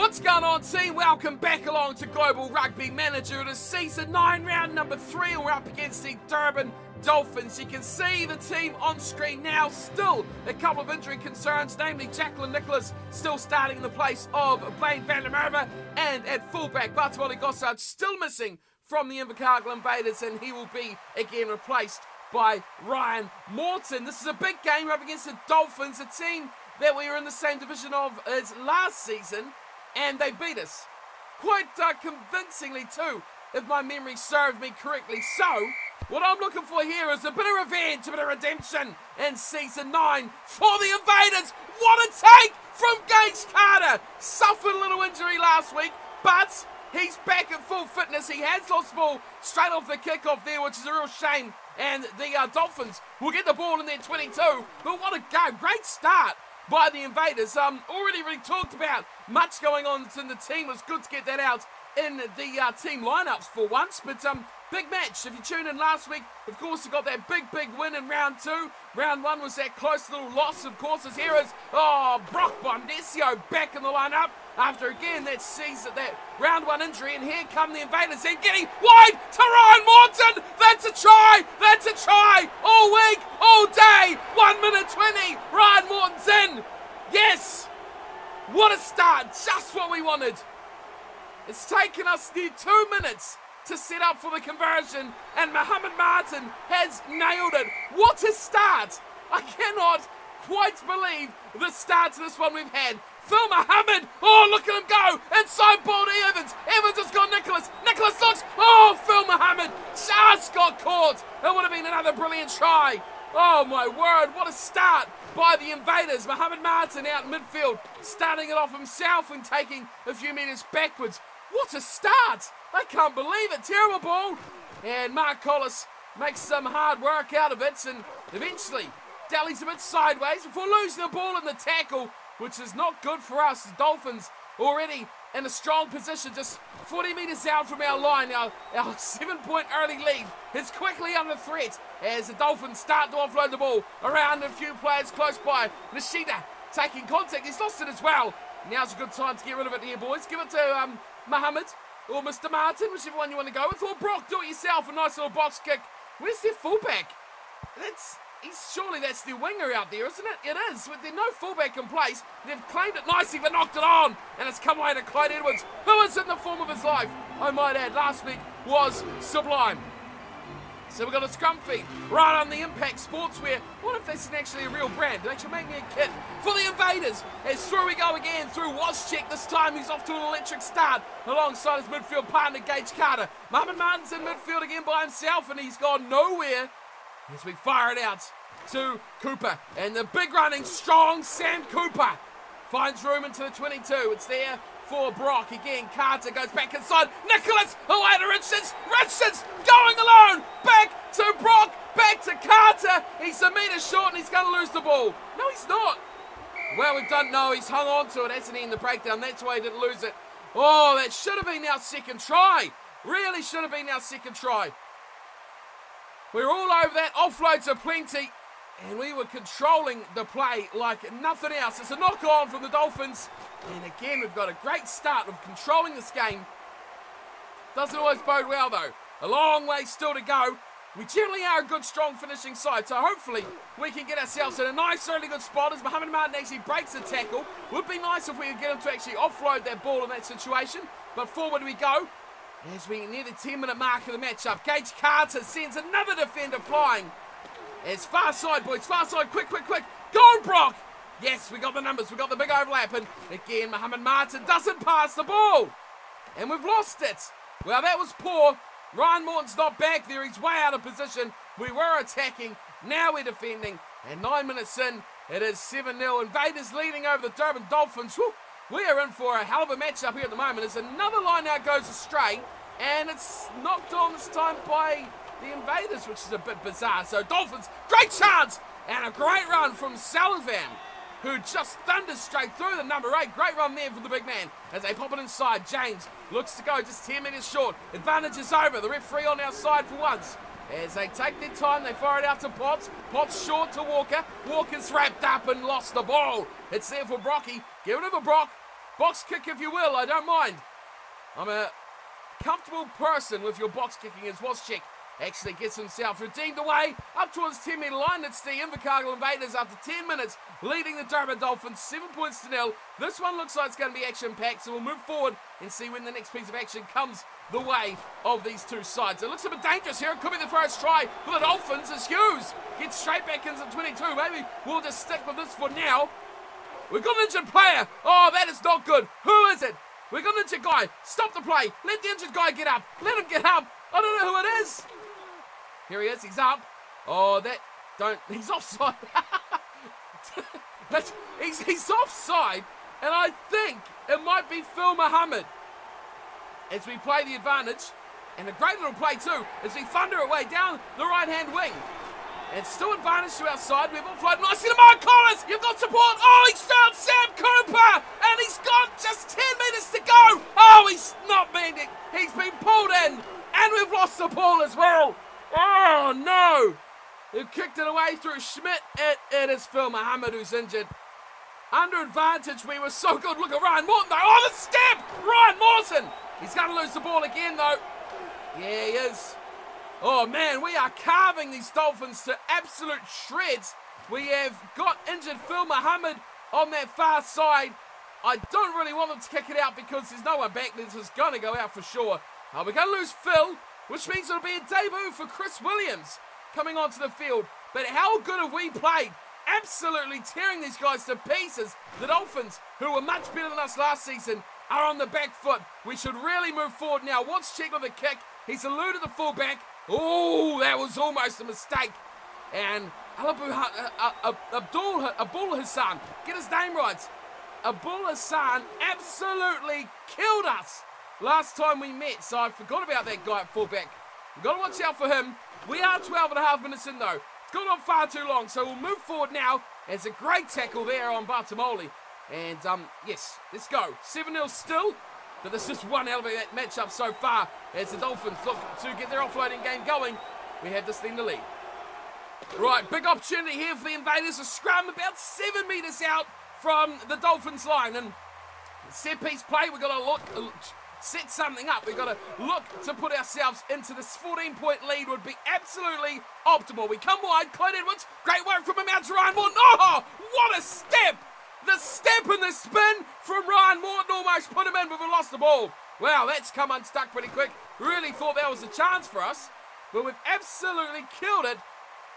What's going on, team? Welcome back along to Global Rugby Manager. It is Season 9, round number 3, and we're up against the Durban Dolphins. You can see the team on screen now. Still a couple of injury concerns, namely Jacqueline Nicholas still starting in the place of Blaine van der Merwe, and at fullback, Bartolomé Gossard still missing from the Invercargill Invaders, and he will be again replaced by Ryan Morton. This is a big game up against the Dolphins, a team that we were in the same division of as last season, and they beat us quite convincingly too, if my memory serves me correctly. So, what I'm looking for here is a bit of revenge, a bit of redemption in Season 9 for the Invaders. What a take from Gage Carter! Suffered a little injury last week, but he's back at full fitness. He has lost the ball straight off the kickoff there, which is a real shame, and the Dolphins will get the ball in their 22. But what a game, great start by the Invaders. Already really talked about much going on in the team. It was good to get that out in the team lineups for once. But big match. If you tuned in last week, of course, you got that big win in round 2. Round 1 was that close little loss, of course, as here is Brock Bondesio back in the lineup after again that season, that round 1 injury. And here come the Invaders and getting wide to Ryan Morton. That's a try. That's a try. All week, all day. 1 minute 20. Ryan Morton's in. Yes. What a start. Just what we wanted. It's taken us near 2 minutes to set up for the conversion, and Mohammed Martin has nailed it. What a start! I cannot quite believe the start to this one we've had. Phil Mohammed, look at him go! Inside ball to Evans. Evans has got Nicholas. Nicholas looks, Phil Mohammed just got caught. It would have been another brilliant try. Oh my word, what a start by the Invaders. Mohammed Martin out in midfield, starting it off himself and taking a few metres backwards. What a start! I can't believe it. Terrible ball. And Mark Collis makes some hard work out of it and eventually dallies a bit sideways before losing the ball in the tackle, which is not good for us. The Dolphins already in a strong position, just 40 metres out from our line. Our 7-point early lead is quickly under threat as the Dolphins start to offload the ball around a few players close by. Nishida taking contact. He's lost it as well. Now's a good time to get rid of it here, boys. Give it to Mohammed or Mr. Martin, whichever one you want to go with, or Brock, do it yourself, a nice little box kick. Where's their fullback? Surely that's their winger out there, isn't it? It is, with there's no fullback in place. They've claimed it nicely, but knocked it on, and it's come away to Clyde Edwards, who is in the form of his life, I might add. Last week was sublime. So we've got a scrum feed right on the Impact Sportswear. What if this is actually a real brand? They should make me a kit for the Invaders. As through we go again through Waschek. This time he's off to an electric start alongside his midfield partner Gage Carter. Mohammed Martin's in midfield again by himself, and he's gone nowhere as we fire it out to Cooper. And the big running strong Sam Cooper finds room into the 22. It's there for Brock. Again, Carter goes back inside. Nicholas away to Richards. Richards going alone. Back to Brock. Back to Carter. He's a metre short and he's going to lose the ball. No, he's not. Well, we've done, no, he's hung on to it, hasn't he, in the breakdown. That's why he didn't lose it. Oh, that should have been our second try. Really should have been our second try. We're all over that. Offloads are plenty. And we were controlling the play like nothing else. It's a knock-on from the Dolphins. And again, we've got a great start of controlling this game. Doesn't always bode well, though. A long way still to go. We generally are a good, strong finishing side. So hopefully we can get ourselves in a nice, really good spot as Mohammed Martin actually breaks the tackle. Would be nice if we could get him to actually offload that ball in that situation. But forward we go as we near the 10-minute mark of the matchup. Gage Carter sends another defender flying. It's far side, boys, far side, quick. Go, Brock! Yes, we got the numbers, we got the big overlap, and again, Mohammed Martin doesn't pass the ball. And we've lost it. Well, that was poor. Ryan Morton's not back there, he's way out of position. We were attacking, now we're defending, and 9 minutes in, it is 7-0. Invaders leading over the Durban Dolphins. Whew, we are in for a hell of a matchup here at the moment as another line now goes astray, and it's knocked on this time by the Invaders, which is a bit bizarre. So Dolphins, great chance, and a great run from Sullivan, who just thunders straight through the number 8. Great run there for the big man as they pop it inside. James looks to go just 10 metres short. Advantage is over. The referee on our side for once. As they take their time, they fire it out to Potts. Potts short to Walker. Walker's wrapped up and lost the ball. It's there for Brocky. Give it over Brock. Box kick if you will, I don't mind. I'm a comfortable person with your box kicking as Woschek actually gets himself redeemed away up towards 10-metre line. It's the Invercargill Invaders after 10 minutes leading the Durban Dolphins 7 points to 0. This one looks like it's going to be action-packed, so we'll move forward and see when the next piece of action comes the way of these two sides. It looks a bit dangerous here. It could be the first try for the Dolphins as Hughes gets straight back into 22. Maybe we'll just stick with this for now. We've got an injured player. Oh, that is not good. Who is it? We've got an injured guy. Stop the play. Let the injured guy get up. Let him get up. I don't know who it is. Here he is. He's up. Oh, he's offside. he's offside. And I think it might be Phil Muhammad as we play the advantage. And a great little play too as we thunder it way down the right-hand wing. And still advantage to our side. We've offloaded nicely to Mark Collins. You've got support. Oh, he's found Sam Cooper. And he's got just 10 metres to go. Oh, he's not being it. He's been pulled in. And we've lost the ball as well. Oh, no. They've kicked it away through Schmidt. It is Phil Muhammad who's injured. Under advantage, we were so good. Look at Ryan Morton, though. Oh, the step. Ryan Morton. He's going to lose the ball again, though. Yeah, he is. Oh man, we are carving these Dolphins to absolute shreds. We have got injured Phil Muhammad on that far side. I don't really want them to kick it out because there's no one back. This is going to go out for sure. We're going to lose Phil, which means it'll be a debut for Chris Williams coming onto the field. But how good have we played? Absolutely tearing these guys to pieces. The Dolphins, who were much better than us last season, are on the back foot. We should really move forward now. Woschek with a kick. He's eluded the fullback. Oh, that was almost a mistake. And Abdul Hassan, get his name right. Abdul Hassan absolutely killed us last time we met. So I forgot about that guy at fullback. We've got to watch out for him. We are 12 and a half minutes in though. It's gone on far too long. So we'll move forward now. There's a great tackle there on Bartomoli. And yes, let's go. 7-0 still. But this is one hell of a matchup so far as the Dolphins look to get their offloading game going. We have this thing to lead. Right, big opportunity here for the Invaders. A scrum about 7 metres out from the Dolphins line. And set piece play, we've got to set something up. We've got to look to put ourselves into this 14-point lead would be absolutely optimal. We come wide, Clyde Edwards, great work from him out to Ryan Morton. Oh, what a step! The step and the spin from Ryan Morton almost put him in, but we lost the ball. Wow, that's come unstuck pretty quick. Really thought that was a chance for us, but we've absolutely killed it.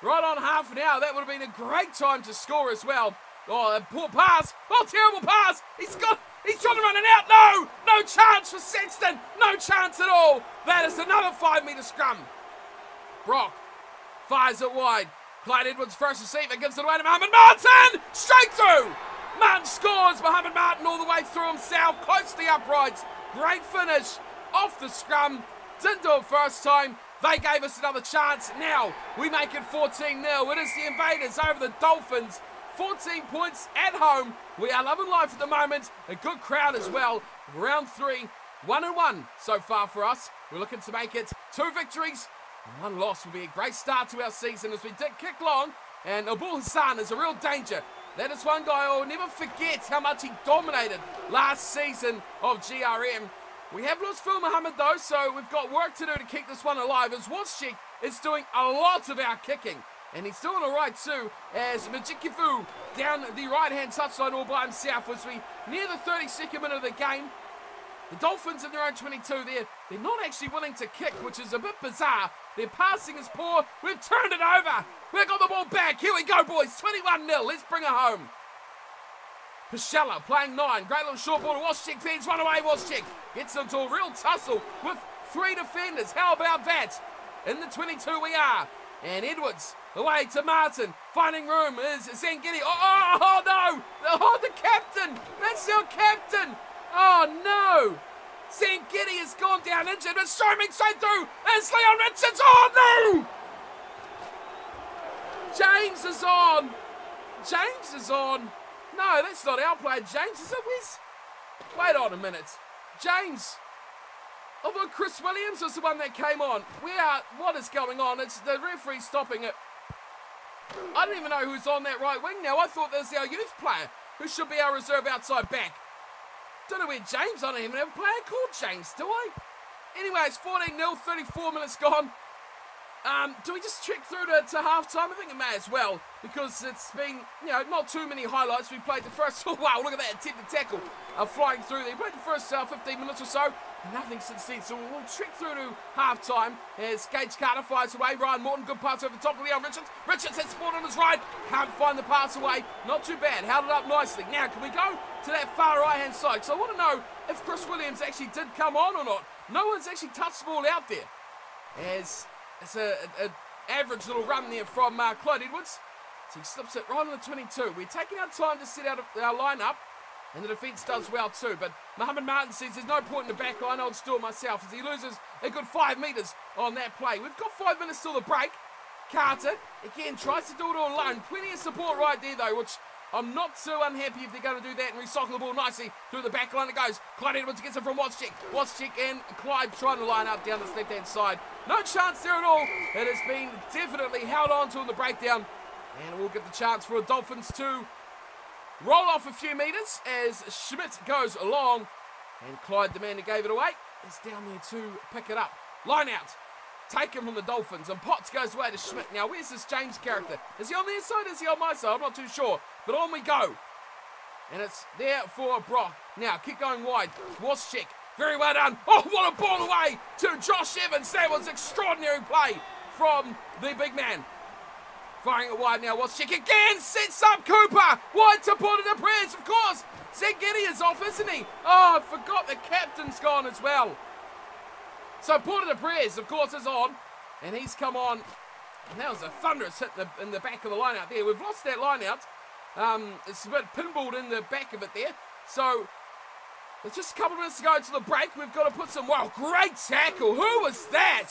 Right on half an hour. That would have been a great time to score as well. Oh, a poor pass. Oh, terrible pass. He's trying to run it out. No chance for Sexton. No chance at all. That is another 5-metre scrum. Brock fires it wide. Clyde Edwards first receiver, gives it away to Mohamed Martin. Straight through. Martin scores. Mohamed Martin all the way through himself, close to the uprights. Great finish off the scrum. Didn't do it first time. They gave us another chance. Now we make it 14-0. It is the Invaders over the Dolphins. 14 points at home. We are loving life at the moment. A good crowd as well. Round 3, 1-1 so far for us. We're looking to make it 2 victories. 1 loss will be a great start to our season as we did kick long. And Abdul Hassan is a real danger. That is one guy I will never forget how much he dominated last season of GRM. We have lost Phil Muhammad though, so we've got work to do to keep this one alive as Woschek is doing a lot of our kicking. And he's doing all right too as Majikifu down the right-hand touchline all by himself as we near the 32nd minute of the game. The Dolphins in their own 22 there. They're not actually willing to kick, which is a bit bizarre. Their passing is poor. We've turned it over. We've got the ball back. Here we go, boys. 21-0. Let's bring it home. Pichella playing 9. Great little short ball to Woschek. Fans run away. Woschek gets into a real tussle with 3 defenders. How about that? In the 22 we are. And Edwards away to Martin. Finding room is Zangidi. Oh, no. Oh, the captain. That's our captain. Oh, no. Zangidi has gone down injured. It's storming straight through. It's Leon Richards. Oh, no. James is on. James is on. No, that's not our player. James is it, Wes? Wait on a minute. James. Although Chris Williams was the one that came on. What is going on? It's the referee stopping it. I don't even know who's on that right wing now. I thought that was our youth player, who should be our reserve outside back. Don't know where James, I don't even have a player called James, do I? Anyway, it's 14-0, 34 minutes gone. Do we just check through to half-time? I think it may as well, because it's been, not too many highlights. We played the first, oh wow, look at that, attempted tackle flying through there. We played the first 15 minutes or so, nothing since then, so we'll check through to half-time as Gage Carter fires away. Ryan Morton, good pass over the top of Leon Richards. Richards has support on his right, can't find the pass away, not too bad, held it up nicely. Now, can we go to that far right-hand side? So I want to know if Chris Williams actually did come on or not. No one's actually touched the ball out there, as it's an average little run there from Clyde Edwards. So he slips it right on the 22. We're taking our time to set out our line-up, and the defence does well too. But Mohammed Martin says there's no point in the back line. I'll just do it myself, as he loses a good 5 metres on that play. We've got 5 minutes till the break. Carter, again, tries to do it all alone. Plenty of support right there, though, which I'm not so unhappy if they're going to do that and recycle the ball nicely through the back line. It goes. Clyde Edwards gets it from Watschek. Watschek and Clyde trying to line up down this left-hand side. No chance there at all. It has been definitely held on to in the breakdown. And we'll get the chance for the Dolphins to roll off a few metres as Schmidt goes along. And Clyde, the man who gave it away, is down there to pick it up. Line out. Taken from the Dolphins, and Potts goes away to Schmidt. Now, where's this James character? Is he on their side? Is he on my side? I'm not too sure. But on we go. And it's there for Brock. Now, keep going wide. Watschek, very well done. Oh, what a ball away to Josh Evans. That was extraordinary play from the big man. Firing it wide now. Watschek again sets up Cooper. Wide to Porter de Perez, of course. Zangedi is off, isn't he? Oh, I forgot the captain's gone as well. So Porter de Perez, of course, is on, and he's come on, and that was a thunderous hit in the back of the line out there. We've lost that line out. It's a bit pinballed in the back of it there. So there's just a couple of minutes to go to the break. We've got to put some, wow, great tackle. Who was that?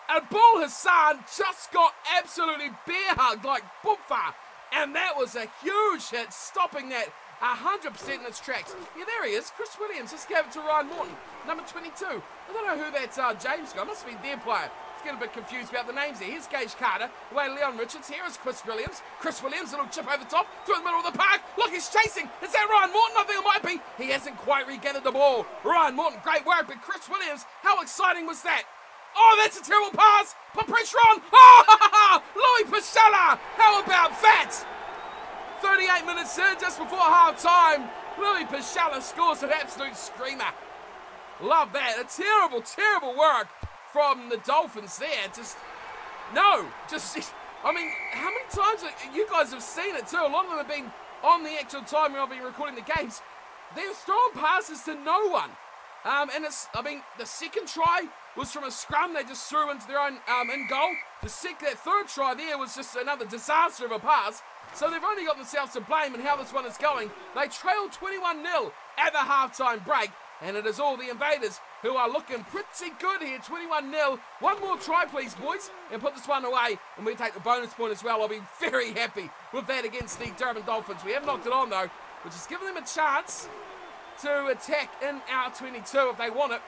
Abul Hassan just got absolutely bear hugged like Bumfa, and that was a huge hit, stopping that 100% in its tracks. Yeah, there he is. Chris Williams just gave it to Ryan Morton, number 22. I don't know who that's James guy. Must be their player. Just getting a bit confused about the names there. Here's Gage Carter, away to Leon Richards. Here is Chris Williams. Chris Williams, a little chip over the top, through the middle of the park. Look, he's chasing. Is that Ryan Morton? I think it might be. He hasn't quite regathered the ball. Ryan Morton, great work, but Chris Williams, how exciting was that? Oh, that's a terrible pass. Put pressure on. Oh, Louis Pasella. How about that? 38 minutes in, just before half-time, Louis Pasella scores an absolute screamer. Love that. A terrible, terrible work from the Dolphins there. I mean, how many times you guys have seen it too? A lot of them have been on the actual time when I've been recording the games. They're throwing passes to no one. The second try was from a scrum. They just threw into their own in goal. That third try there was just another disaster of a pass. So they've only got themselves to blame in how this one is going. They trail 21-0 at the halftime break, and it is all the Invaders who are looking pretty good here. 21-0. One more try, please, boys, and put this one away, and we take the bonus point as well. I'll be very happy with that against the Durban Dolphins. We have knocked it on, though, which is giving them a chance to attack in our 22 if they want it.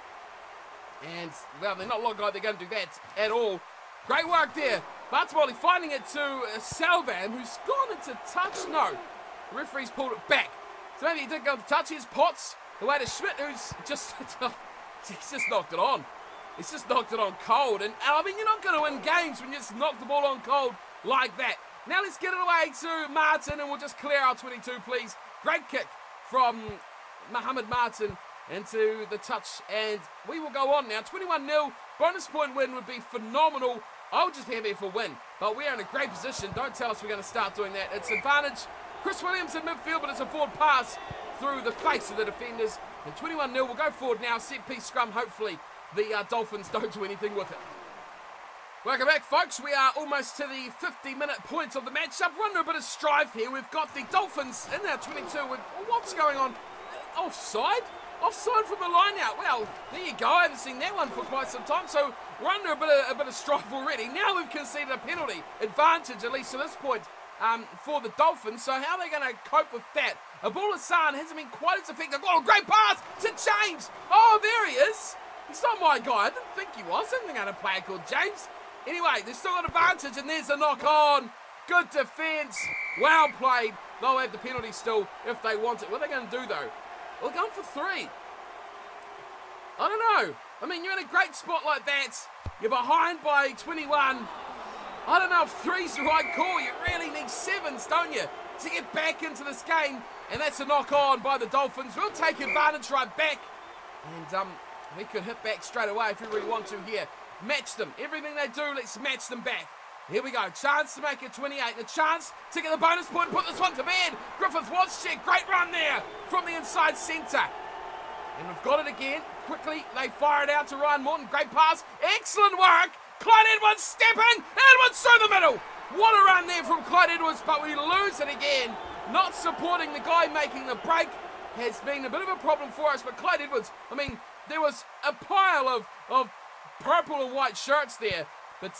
And, well, they're not looking like they're going to do that at all. Great work there. Bartolomei finding it to Salvan, who's gone into touch. No, the referee's pulled it back. So maybe he did go into touch. Here's Potts, the way to Schmidt, who's just, he's just knocked it on. He's just knocked it on cold. And I mean, you're not going to win games when you just knock the ball on cold like that. Now let's get it away to Martin, and we'll just clear our 22, please. Great kick from Mohammed Martin into the touch, and we will go on now. 21-0, bonus point win would be phenomenal. I would just be happy for a win, but we are in a great position. Don't tell us we're going to start doing that. It's advantage. Chris Williams in midfield, but it's a forward pass through the face of the defenders. And 21-0, we'll go forward now. Set piece scrum, hopefully the Dolphins don't do anything with it. Welcome back, folks. We are almost to the 50-minute point of the matchup. We're under a bit of strife here. We've got the Dolphins in our 22 with, what's going on? Offside? Offside from the line out. Well, there you go. I haven't seen that one for quite some time. So we're under a bit of strife already. Now we've conceded a penalty advantage, at least to this point, for the Dolphins. So how are they going to cope with that? Abul Hassan hasn't been quite as effective. Oh, great pass to James. Oh, there he is. He's not my guy. I didn't think he was. I didn't think I had a player called James. Anyway, they've still got advantage, and there's a knock on. Good defence. Well played. They'll have the penalty still if they want it. What are they going to do, though? We're going for 3. I don't know. I mean, you're in a great spot like that. You're behind by 21. I don't know if 3's the right call. You really need 7s, don't you, to get back into this game. And that's a knock on by the Dolphins. We'll take advantage right back. And we could hit back straight away if we really want to here. Match them. Everything they do, let's match them back. Here we go. Chance to make it 28. And a chance to get the bonus point. Put this one to bed. Griffith wants check. Great run there from the inside centre. And we've got it again. Quickly, they fire it out to Ryan Morton. Great pass. Excellent work. Clyde Edwards stepping. Edwards through the middle. What a run there from Clyde Edwards, but we lose it again. Not supporting the guy making the break has been a bit of a problem for us, but Clyde Edwards, I mean, there was a pile of purple and white shirts there, but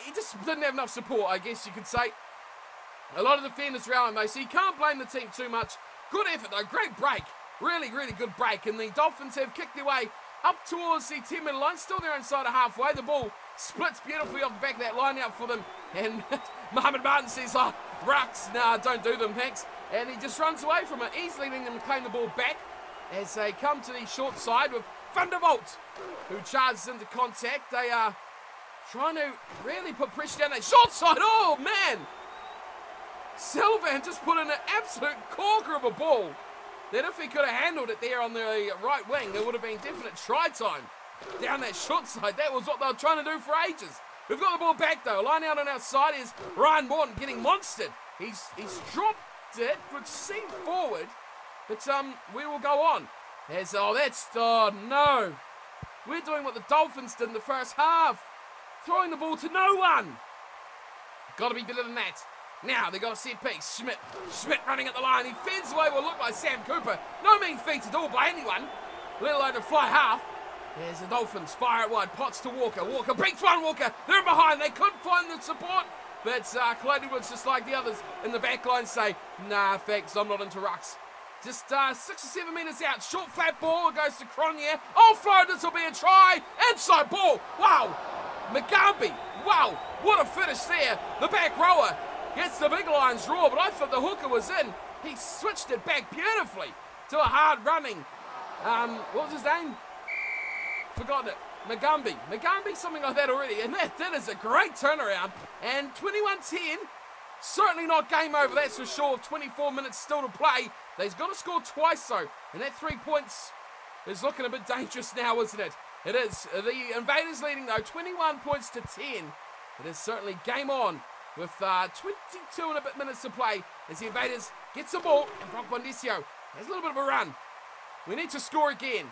he just didn't have enough support, I guess you could say. A lot of defenders around him, though, so you can't blame the team too much. Good effort, though. Great break. Really, really good break. And the Dolphins have kicked their way up towards the 10-metre line. Still there inside of halfway. The ball splits beautifully off the back of that line out for them. And Mohamed Martin says, oh, rucks. Nah, don't do them, thanks. And he just runs away from it, easily letting them claim the ball back as they come to the short side with Van der Walt, who charges into contact. They are trying to really put pressure down that short side. Oh, man. Sylvan just put in an absolute corker of a ball that if he could have handled it there on the right wing, there would have been definite try time down that short side. That was what they were trying to do for ages. We've got the ball back, though. Line out on our side is Ryan Morton getting monstered. He's dropped it, which seemed forward, but we will go on. Oh, no. We're doing what the Dolphins did in the first half. Throwing the ball to no one. Got to be better than that. Now they got a set piece. Schmidt running at the line. He fends away what looked like Sam Cooper. No mean feat at all by anyone, let alone to fly half. There's the Dolphins. Fire it wide. Potts to Walker. Walker beats one. Walker. They're in behind. They couldn't find the support. But Clyde Edwards, just like the others in the back line, say, nah, thanks, I'm not into rucks. Just 6 or 7 metres out. Short flat ball. It goes to Cronje. Offload. This will be a try. Inside ball. Wow. Mugambi. Wow. What a finish there. The back rower gets the big lion's roar, but I thought the hooker was in. He switched it back beautifully to a hard running. What was his name? Forgotten it. Mugambi, something like that already. And that is a great turnaround. And 21-10, certainly not game over, that's for sure. 24 minutes still to play. They've got to score twice, though. And that 3 points is looking a bit dangerous now, isn't it? It is. The Invaders leading, though, 21 points to 10. It is certainly game on with 22 and a bit minutes to play as the Invaders gets the ball. And Brock Bondesio has a little bit of a run. We need to score again.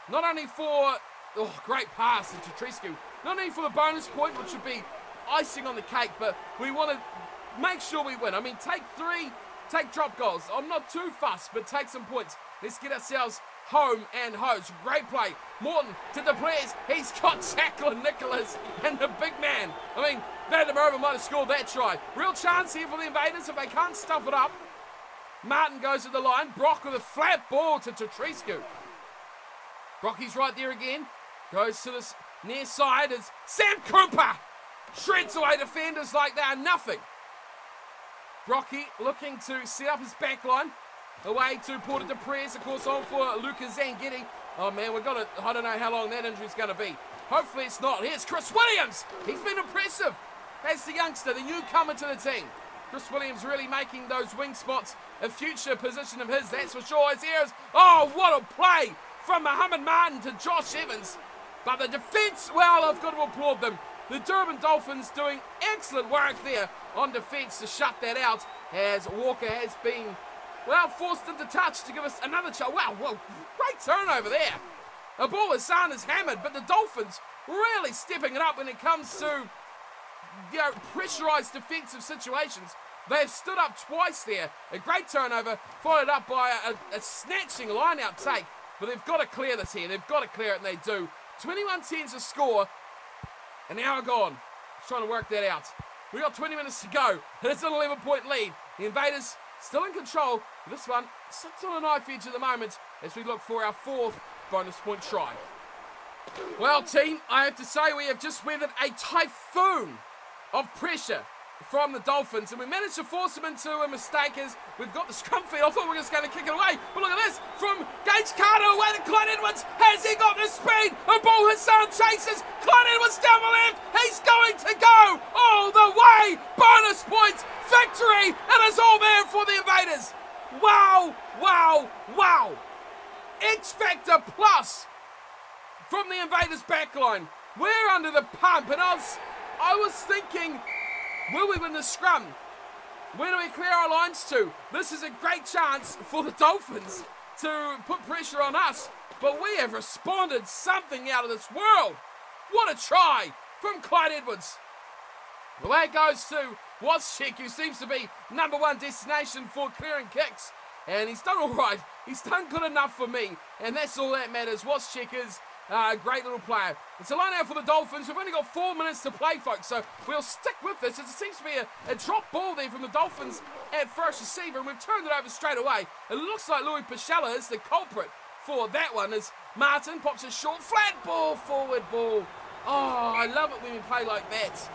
Not only for... Oh, great pass into Trescu. Not only for the bonus point, which would be icing on the cake, but we want to make sure we win. I mean, take 3, take drop goals. I'm not too fussed, but take some points. Let's get ourselves home and hose. Great play. Morton to the players. He's got Jacqueline Nicholas and the big man. I mean, Van der Merwe might have scored that try. Real chance here for the Invaders if they can't stuff it up. Martin goes to the line. Brock with a flat ball to Trescu. Brocky's right there again. Goes to this near side as Sam Cooper shreds away defenders like they are nothing. Brocky looking to set up his back line. Away to Porter de Prez, of course, on for Lucas Zangetti. Oh man, we've got to, I don't know how long that injury's going to be. Hopefully it's not. Here's Chris Williams. He's been impressive. That's the youngster, the newcomer to the team. Chris Williams really making those wing spots a future position of his, that's for sure. As here is, oh, what a play from Mohamed Martin to Josh Evans. But the defence, well, I've got to applaud them. The Durban Dolphins doing excellent work there on defence to shut that out as Walker has been, well, forced into touch to give us another shot. Wow, whoa, great turnover there. The ball is Sanders hammered, but the Dolphins really stepping it up when it comes to, you know, pressurised defensive situations. They've stood up twice there. A great turnover, followed up by a snatching line-out take. But they've got to clear this here. They've got to clear it, and they do. 21-10's a score. An hour gone. Just trying to work that out. We've got 20 minutes to go. It's an 11-point lead. The Invaders still in control. This one sits on a knife edge at the moment as we look for our 4th bonus point try. Well, team, I have to say we have just weathered a typhoon of pressure from the Dolphins, and we managed to force them into a mistake as we've got the scrum feed. I thought we were just going to kick it away, but look at this from Gage Carter away to Clyde Edwards. Has he got the speed? A ball Hassan chases. Clyde Edwards down the left. He's going to go all the way. Bonus points, victory, and it's all there for the Invaders. Wow, wow, wow. X Factor plus from the Invaders backline. We're under the pump, and I was thinking, will we win the scrum? Where do we clear our lines to? This is a great chance for the Dolphins to put pressure on us, but we have responded something out of this world. What a try from Clyde Edwards. Away it goes to Waschek, who seems to be #1 destination for clearing kicks, and he's done all right. He's done good enough for me, and that's all that matters. Waschek is a great little player. It's a line out for the Dolphins. We've only got 4 minutes to play, folks, so we'll stick with this. It seems to be a drop ball there from the Dolphins at first receiver, and we've turned it over straight away. It looks like Louis Pichella is the culprit for that one, as Martin pops a short, flat ball, forward ball. Oh, I love it when we play like that.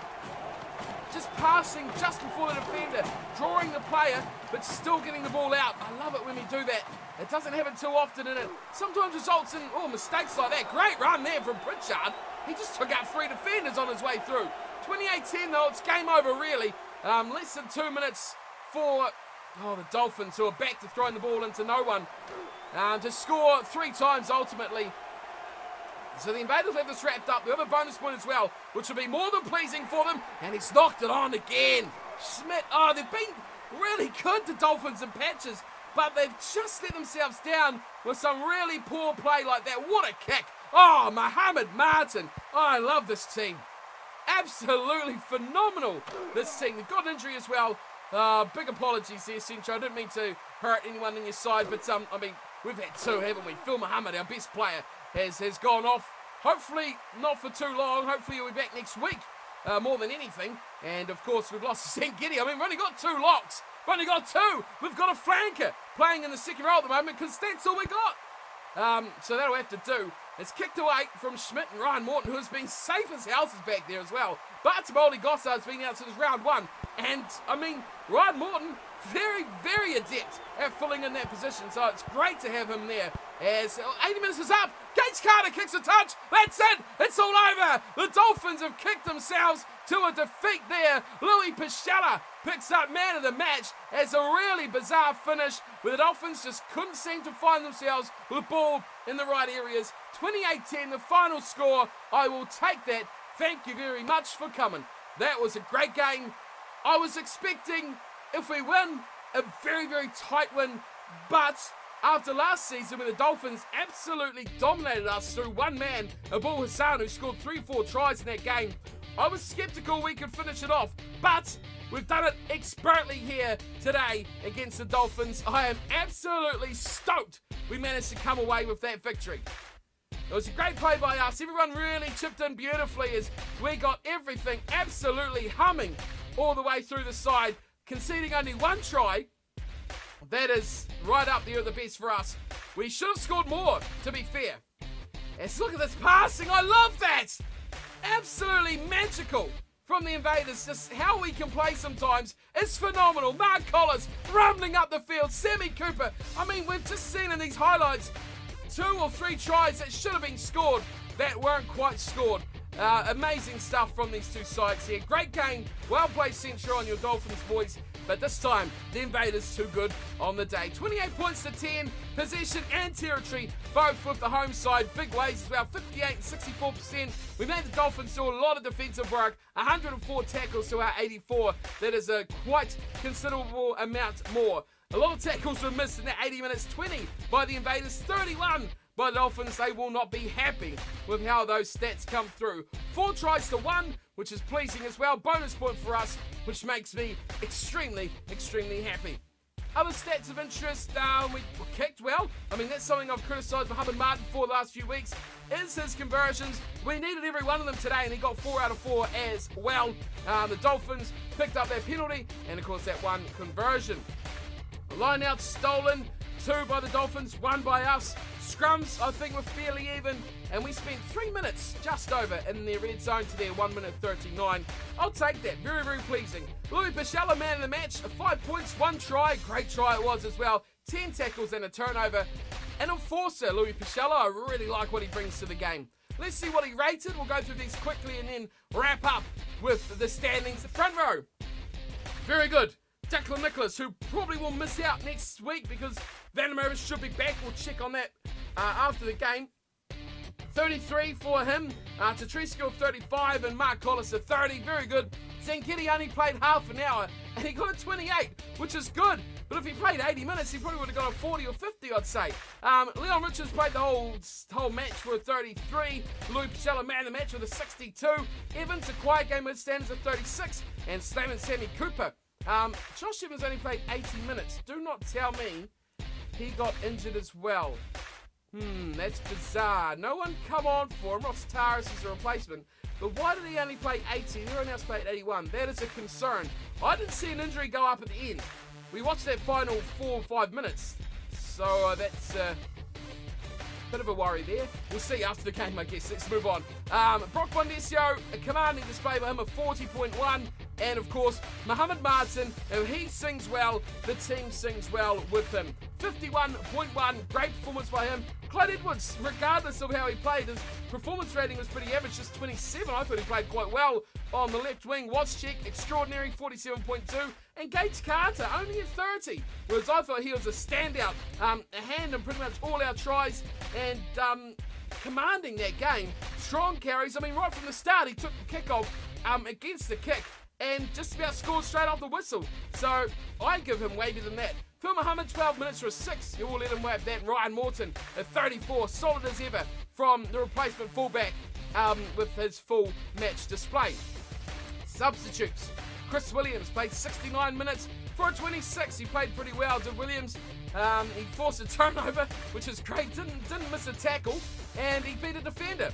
Just passing just before the defender, drawing the player, but still getting the ball out. I love it when we do that. It doesn't happen too often, and it sometimes results in mistakes like that. Great run there from Pritchard. He just took out 3 defenders on his way through. 28-10 though, it's game over really. Less than 2 minutes for the Dolphins, who are back to throwing the ball into no one. To score 3 times ultimately. So the Invaders have this wrapped up. They have a bonus point as well, which will be more than pleasing for them. And he's knocked it on again. Schmidt, they've been really good, the Dolphins, in patches, but they've just let themselves down with some really poor play like that. What a kick. Mohammed Martin. I love this team. Absolutely phenomenal, this team. They've got an injury as well. Big apologies there, Centro. I didn't mean to hurt anyone on your side, but I mean, we've had 2, haven't we? Phil Muhammad, our best player, has gone off. Hopefully not for too long. Hopefully he'll be back next week, more than anything. And of course we've lost St. Giddy. I mean, we've only got 2 locks. We've only got 2. We've got a flanker playing in the second row at the moment because that's all we got. So that'll have to do. It's kicked away from Schmidt and Ryan Morton, who has been safe as houses back there as well. But Taboli Gossard's been out since round 1. And, I mean, Ryan Morton, very, very adept at filling in that position. So it's great to have him there. As 80 minutes is up, Gage Carter kicks a touch. That's it. It's all over. The Dolphins have kicked themselves to a defeat there. Louis Pichella picks up man of the match as a really bizarre finish where the Dolphins just couldn't seem to find themselves with the ball in the right areas. 28-10, the final score. I will take that. Thank you very much for coming. That was a great game. I was expecting, if we win, a very, very tight win, but after last season when the Dolphins absolutely dominated us through one man, Abul Hassan, who scored 3-4 tries in that game, I was sceptical we could finish it off, but we've done it expertly here today against the Dolphins. I am absolutely stoked we managed to come away with that victory. It was a great play by us. Everyone really chipped in beautifully as we got everything absolutely humming all the way through the side, conceding only 1 try. That is right up there at the best for us. We should have scored more, to be fair. Let's look at this passing. I love that. Absolutely magical from the Invaders. Just how we can play sometimes is phenomenal. Mark Collins rumbling up the field. Sammy Cooper. I mean, we've just seen in these highlights 2 or 3 tries that should have been scored that weren't quite scored. Amazing stuff from these 2 sides here. Great game. Well played, Central, on your Dolphins, boys. But this time, the Invaders too good on the day. 28 points to 10. Possession and territory, both with the home side. Big ways as well, 58 and 64%. We made the Dolphins do a lot of defensive work. 104 tackles to our 84. That is a quite considerable amount more. A lot of tackles were missed in the 80 minutes. 20 by the Invaders, 31 by the Dolphins. They will not be happy with how those stats come through. 4 tries to 1, which is pleasing as well. Bonus point for us, which makes me extremely, extremely happy. Other stats of interest, we kicked well. I mean, that's something I've criticised Mohammed Martin for the last few weeks, is his conversions. We needed every one of them today, and he got 4 out of 4 as well. The Dolphins picked up their penalty, and of course that one conversion. Line out stolen, 2 by the Dolphins, 1 by us. Scrums, I think, were fairly even, and we spent 3 minutes just over in their red zone to their 1 minute 39. I'll take that. Very, very pleasing. Louis Pichella, man of the match, 5 points, 1 try. Great try it was as well. 10 tackles and a turnover. An enforcer, Louis Pichella. I really like what he brings to the game. Let's see what he rated. We'll go through these quickly and then wrap up with the standings. The front row, very good. Declan Nicholas, who probably will miss out next week because Vandermeer should be back. We'll check on that after the game. 33 for him. Tatrisco 35 and Mark Collis 30. Very good. Zankiti only played half an hour and he got a 28, which is good. But if he played 80 minutes, he probably would have got a 40 or 50, I'd say. Leon Richards played the whole match for a 33. Louis Pichella, man of the match, with a 62. Evans, a quiet game with standards of 36. And Slayman Sammy Cooper. Josh Evans only played 80 minutes. Do not tell me he got injured as well. That's bizarre. No one come on for him. Ross Taris is a replacement. But why did he only play 80? Everyone else played 81. That is a concern. I didn't see an injury go up at the end. We watched that final 4 or 5 minutes. So that's a bit of a worry there. We'll see after the game, I guess. Let's move on. Brock Bondesio, a commanding display by him of 40.1. And of course, Mohamed Martin, if he sings well, the team sings well with him. 51.1, great performance by him. Clyde Edwards, regardless of how he played, his performance rating was pretty average, just 27. I thought he played quite well on the left wing. Waschek, extraordinary, 47.2. And Gage Carter, only at 30. Whereas I thought he was a standout, a hand in pretty much all our tries and commanding that game. Strong carries. I mean, right from the start, he took the kickoff against the kick and just about scored straight off the whistle. So I give him way better than that. Phil Muhammad, 12 minutes for a 6. You will let him whap that. Ryan Morton at 34, solid as ever from the replacement fullback with his full match display. Substitutes. Chris Williams played 69 minutes for a 26. He played pretty well. Did Williams? He forced a turnover, which is great. Didn't miss a tackle, and he beat a defender.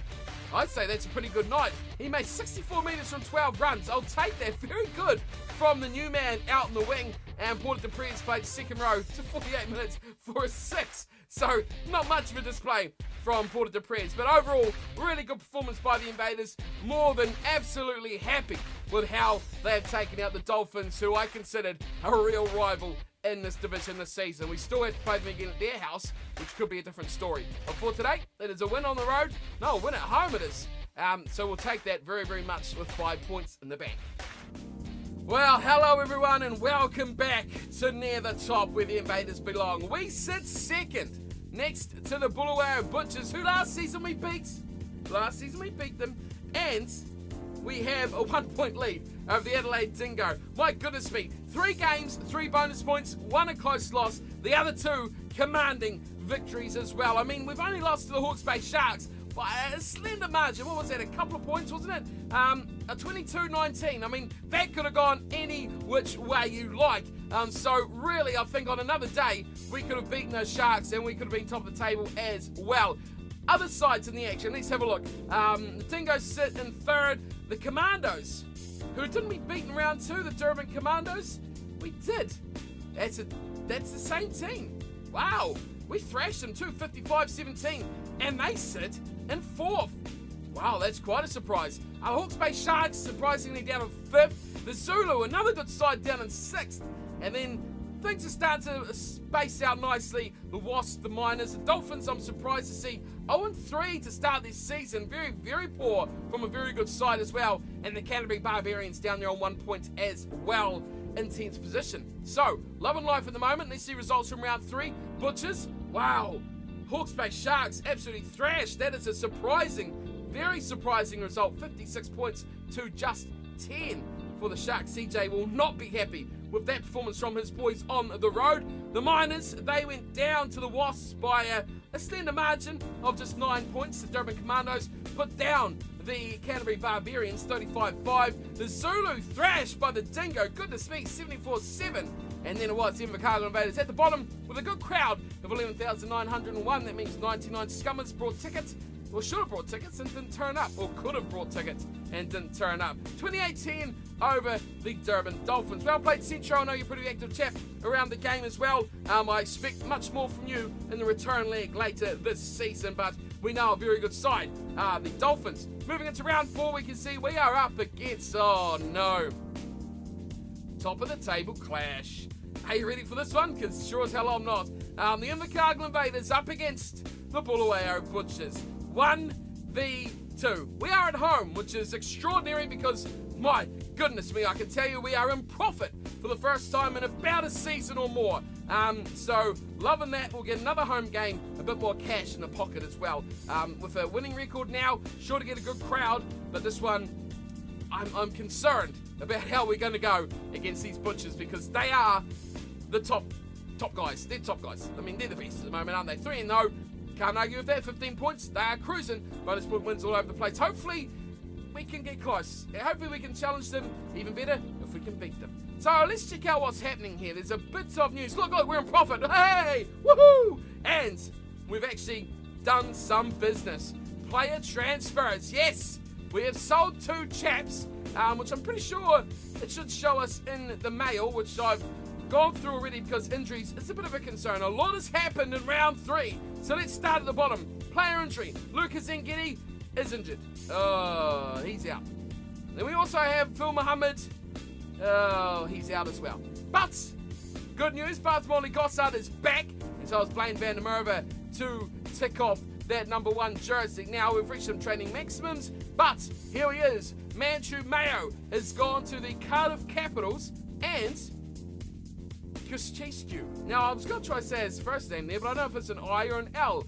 I'd say that's a pretty good night. He made 64 metres from 12 runs. I'll take that. Very good from the new man out in the wing. And Porter de Prez played second row to 48 minutes for a 6. So not much of a display from Porter de Prez. But overall, really good performance by the Invaders. More than absolutely happy with how they have taken out the Dolphins, who I considered a real rival in this division this season. We still have to play them again at their house, which could be a different story. But for today, it is a win on the road. No, a win at home it is. So we'll take that very, very much with 5 points in the bank. Well, hello everyone and welcome back to Near the Top, where the Invaders belong. We sit second next to the Bulawayo Butchers, who last season we beat. Last season we beat them, and we have a 1 point lead over the Adelaide Dingo. My goodness me, 3 games, 3 bonus points, 1 a close loss, the other 2 commanding victories as well. I mean, we've only lost to the Hawke's Bay Sharks by a slender margin. What was that, a couple of points, wasn't it? A 22-19. I mean, that could have gone any which way you like. So really, I think on another day, we could have beaten those Sharks and we could have been top of the table as well. Other sides in the action, let's have a look. The Dingoes sit in 3rd. The Commandos, who didn't we beat in round 2, the Durban Commandos? We did. That's the same team. Wow. We thrashed them too, 55-17. And they sit in 4th. Wow, that's quite a surprise. Our Hawke's Bay Sharks surprisingly down in 5th. The Zulu, another good side, down in 6th. And then things are starting to space out nicely. The Wasps, the Miners, the Dolphins, I'm surprised to see 0-3 to start this season. Very, very poor from a very good side as well. And the Canterbury Barbarians down there on 1 point as well. In 10th position. So, love and life at the moment. Let's see results from round 3. Butchers, wow. Hawke's Bay Sharks absolutely thrashed. That is a surprising, very surprising result. 56 points to just 10 for the Sharks. CJ will not be happy with that performance from his boys on the road. The Miners, they went down to the Wasps by a slender margin of just 9 points. The Durban Commandos put down the Canterbury Barbarians 35-5. The Zulu thrashed by the Dingo, goodness me, 74-7. And then it was Invercargill Invaders at the bottom with a good crowd of 11,901. That means 99 scummers brought tickets Well, should have brought tickets and didn't turn up, or could have brought tickets and didn't turn up. 28-10 over the Durban Dolphins. Well played, Centro. I know you're a pretty active chap around the game as well. I expect much more from you in the return leg later this season, but we know a very good side, the Dolphins. Moving into round 4, we can see we are up against, oh no, top of the table clash. Are you ready for this one? Because sure as hell I'm not. The Invercargill Invaders up against the Bulawayo Butchers. 1v2. We are at home, which is extraordinary because, my goodness me, I can tell you we are in profit for the first time in about a season or more. So, loving that. We'll get another home game, a bit more cash in the pocket as well. With a winning record now, sure to get a good crowd, but this one, I'm concerned about how we're going to go against these Butchers because they are the top guys. They're top guys. I mean, they're the best at the moment, aren't they? 3-0. Can't argue with that. 15 points. They are cruising. Bonus point wins all over the place. Hopefully, we can get close. Hopefully, we can challenge them. Even better if we can beat them. So, let's check out what's happening here. There's a bit of news. Look, we're in profit. Hey! Woohoo! And we've actually done some business. Player transfers. Yes! We have sold 2 chaps, which I'm pretty sure it should show us in the mail, which I've gone through already because injuries is a bit of a concern. A lot has happened in round 3. So let's start at the bottom. Player injury. Lucas Ngidi is injured. Oh, he's out. Then we also have Phil Muhammad. Oh, he's out as well. But good news, Bartmolly Gossard is back. And so is Blaine van der Merwe to tick off that number 1 jersey. Now we've reached some training maximums, but here he is. Manchu Mayo has gone to the Cardiff Capitals and Kristescu. Now I was going to try to say his first name there, but I don't know if it's an I or an L.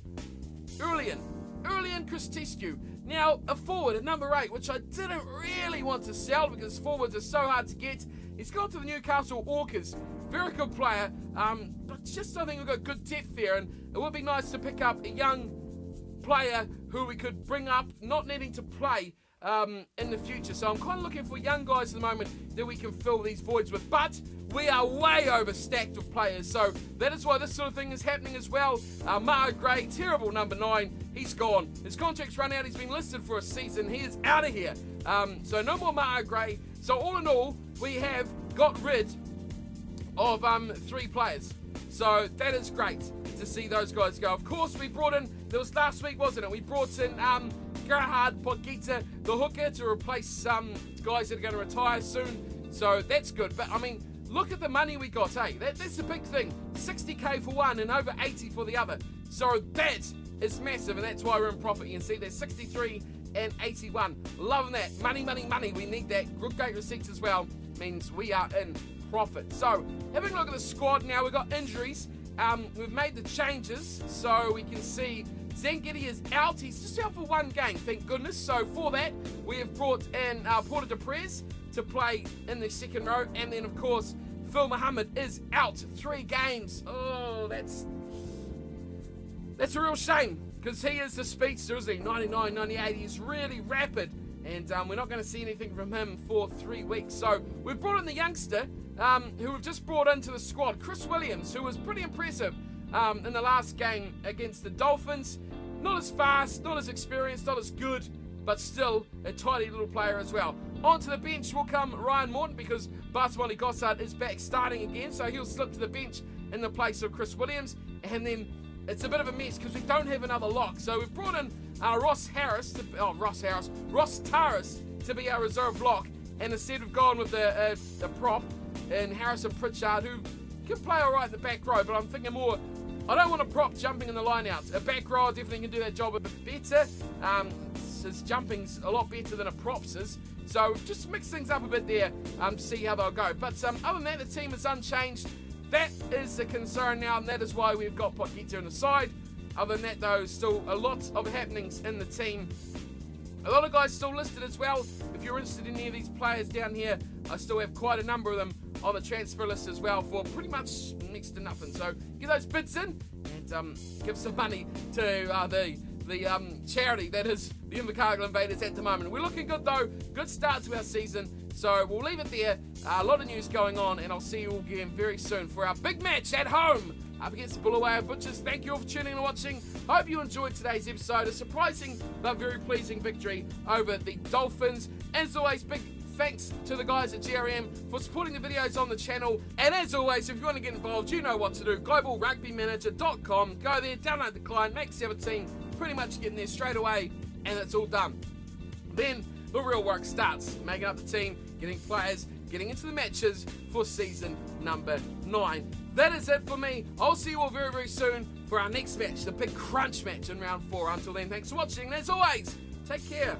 Urlian Kristescu. Now a forward at number 8, which I didn't really want to sell because forwards are so hard to get. He's gone to the Newcastle Orcas. Very good player, but just I think we've got good depth there, and it would be nice to pick up a young player who we could bring up, not needing to play in the future. So I'm kind of looking for young guys at the moment that we can fill these voids with. But we are way overstacked with players, so that is why this sort of thing is happening as well. Mao Gray, terrible number 9, he's gone. His contract's run out, he's been listed for a season, he is out of here. So no more Mao Gray. So all in all, we have got rid of 3 players. So that is great to see those guys go. Of course, we brought in, that was last week, wasn't it? We brought in Gerhard Potgieter, the hooker, to replace some guys that are going to retire soon. So that's good. But, I mean, look at the money we got, hey? That's a big thing. 60k for one and over 80 for the other. So that is massive, and that's why we're in profit. You can see there's 63 and 81. Loving that. Money, money, money. We need that. Good gate receipts as well. Means we are in profit. So, having a look at the squad now, we've got injuries. We've made the changes, so we can see Zengidi is out. He's just out for 1 game, thank goodness. So for that, we have brought in Porter de Prez to play in the 2nd row. And then, of course, Phil Muhammad is out 3 games. Oh, that's a real shame, because he is the speedster, isn't he? 99, 98, he's really rapid. And we're not going to see anything from him for 3 weeks. So we've brought in the youngster, who we've just brought into the squad, Chris Williams, who was pretty impressive in the last game against the Dolphins. Not as fast, not as experienced, not as good, but still a tidy little player as well. Onto the bench will come Ryan Morton, because Bartmolly Gossard is back starting again, so he'll slip to the bench in the place of Chris Williams. And then it's a bit of a mess because we don't have another lock. So we've brought in Ross Taris to be our reserve lock. And instead we've gone with the prop in Harrison Pritchard, who can play all right in the back row, but I'm thinking more, I don't want a prop jumping in the line-outs. A back row definitely can do that job a bit better. His jumping's a lot better than a prop's is. So just mix things up a bit there, see how they'll go. But other than that, the team is unchanged. That is a concern now, and that is why we've got Potgieter on the side. Other than that, though, still a lot of happenings in the team. A lot of guys still listed as well. If you're interested in any of these players down here, I still have quite a number of them on the transfer list as well for pretty much next to nothing. So get those bids in and give some money to the charity that is the Invercargill Invaders at the moment. We're looking good though. Good start to our season. So we'll leave it there. A lot of news going on, and I'll see you all again very soon for our big match at home up against the Bulawayo Butchers. Thank you all for tuning in and watching. Hope you enjoyed today's episode. A surprising but very pleasing victory over the Dolphins. As always, big thanks to the guys at GRM for supporting the videos on the channel. And as always, if you want to get involved, you know what to do. GlobalRugbyManager.com. Go there, download the client, make yourself a team. Pretty much getting there straight away, and it's all done. Then the real work starts. Making up the team, getting players, getting into the matches for season number 9. That is it for me. I'll see you all very, very soon for our next match, the big crunch match in round 4. Until then, thanks for watching. And as always, take care.